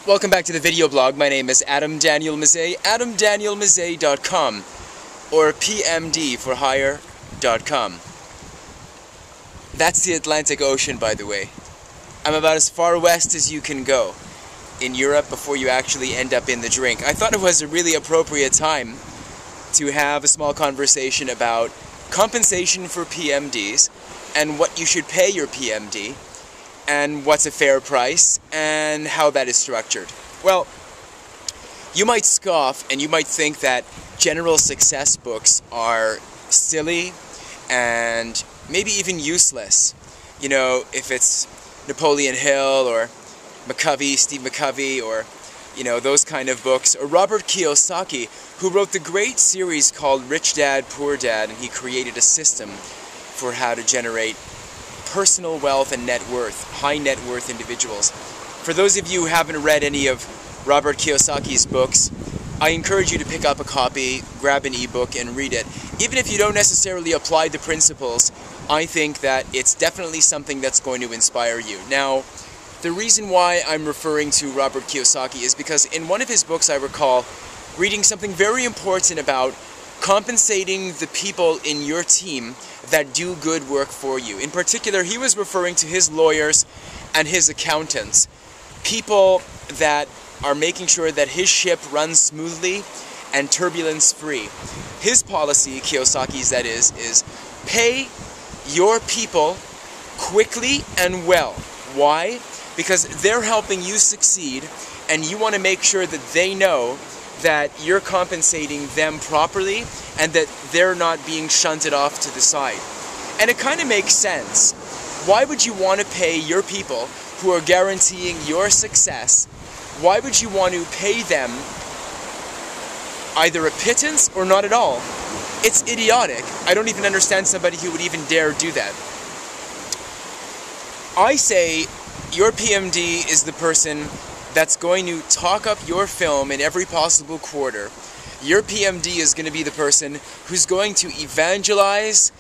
Welcome back to the video blog. My name is Adam Daniel Mezei, adamdanielmezei.com, or PMD for hire.com. That's the Atlantic Ocean, by the way. I'm about as far west as you can go in Europe before you actually end up in the drink. I thought it was a really appropriate time to have a small conversation about compensation for PMDs and what you should pay your PMD, and what's a fair price, and how that is structured. Well, you might scoff and you might think that general success books are silly and maybe even useless. You know, if it's Napoleon Hill or Steve McCovey, or, you know, those kind of books. Or Robert Kiyosaki, who wrote the great series called Rich Dad, Poor Dad, and he created a system for how to generate personal wealth and net worth, high net worth individuals. For those of you who haven't read any of Robert Kiyosaki's books, I encourage you to pick up a copy, grab an ebook, and read it. Even if you don't necessarily apply the principles, I think that it's definitely something that's going to inspire you. Now, the reason why I'm referring to Robert Kiyosaki is because in one of his books I recall reading something very important about compensating the people in your team that do good work for you. In particular, he was referring to his lawyers and his accountants, people that are making sure that his ship runs smoothly and turbulence-free. His policy, Kiyosaki's that is pay your people quickly and well. Why? Because they're helping you succeed, and you want to make sure that they know that you're compensating them properly and that they're not being shunted off to the side. And it kind of makes sense. Why would you want to pay your people who are guaranteeing your success? Why would you want to pay them either a pittance or not at all? It's idiotic. I don't even understand somebody who would even dare do that. I say your PMD is the person that's going to talk up your film in every possible quarter. Your PMD is going to be the person who's going to evangelize,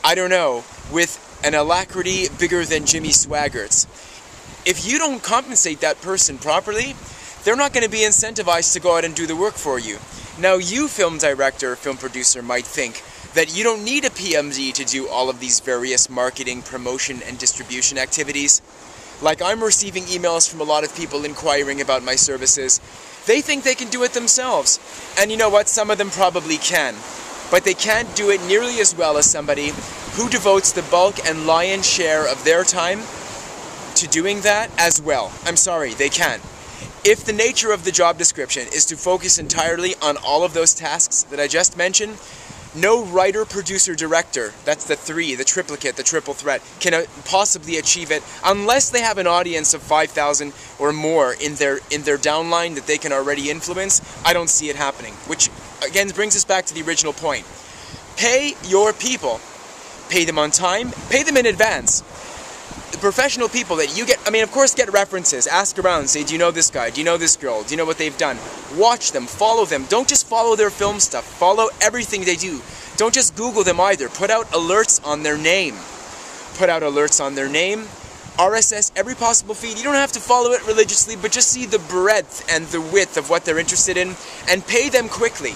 I don't know, with an alacrity bigger than Jimmy Swaggart's. If you don't compensate that person properly, they're not going to be incentivized to go out and do the work for you. Now, you, film director, film producer, might think that you don't need a PMD to do all of these various marketing, promotion, and distribution activities. Like, I'm receiving emails from a lot of people inquiring about my services. They think they can do it themselves. And you know what? Some of them probably can. But they can't do it nearly as well as somebody who devotes the bulk and lion's share of their time to doing that as well. I'm sorry, they can't. If the nature of the job description is to focus entirely on all of those tasks that I just mentioned, no writer, producer, director, that's the three, the triplicate, the triple threat, can possibly achieve it unless they have an audience of 5,000 or more in their downline that they can already influence. I don't see it happening, which again brings us back to the original point. Pay your people. Pay them on time, pay them in advance. The professional people that you get, I mean, of course, get references, ask around, say, do you know this guy, do you know this girl, do you know what they've done? Watch them, follow them, don't just follow their film stuff, follow everything they do. Don't just Google them either, put out alerts on their name. Put out alerts on their name, RSS, every possible feed. You don't have to follow it religiously, but just see the breadth and the width of what they're interested in, and pay them quickly.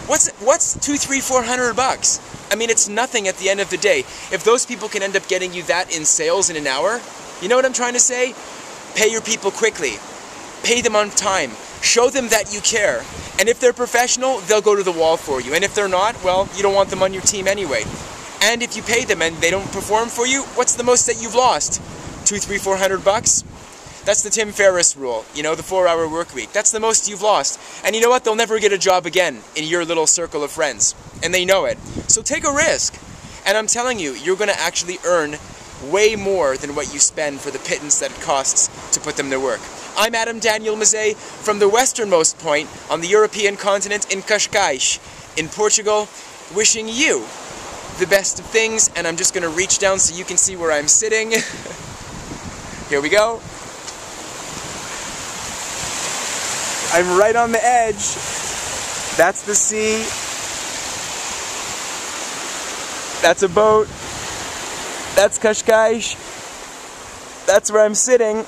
What's $200, $300, $400? I mean, it's nothing at the end of the day. If those people can end up getting you that in sales in an hour, you know what I'm trying to say? Pay your people quickly. Pay them on time. Show them that you care. And if they're professional, they'll go to the wall for you. And if they're not, well, you don't want them on your team anyway. And if you pay them and they don't perform for you, what's the most that you've lost? $200, $300, $400? That's the Tim Ferriss rule, you know, the 4-hour work week. That's the most you've lost. And you know what? They'll never get a job again in your little circle of friends. And they know it. So take a risk. And I'm telling you, you're going to actually earn way more than what you spend for the pittance that it costs to put them to work. I'm Adam Daniel Mezei from the westernmost point on the European continent in Cascais, in Portugal, wishing you the best of things. And I'm just going to reach down so you can see where I'm sitting. Here we go. I'm right on the edge. That's the sea. That's a boat. That's Cascais. That's where I'm sitting.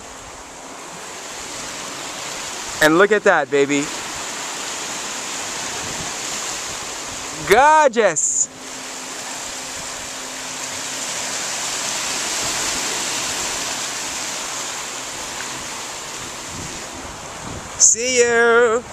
And look at that, baby. Gorgeous! See you!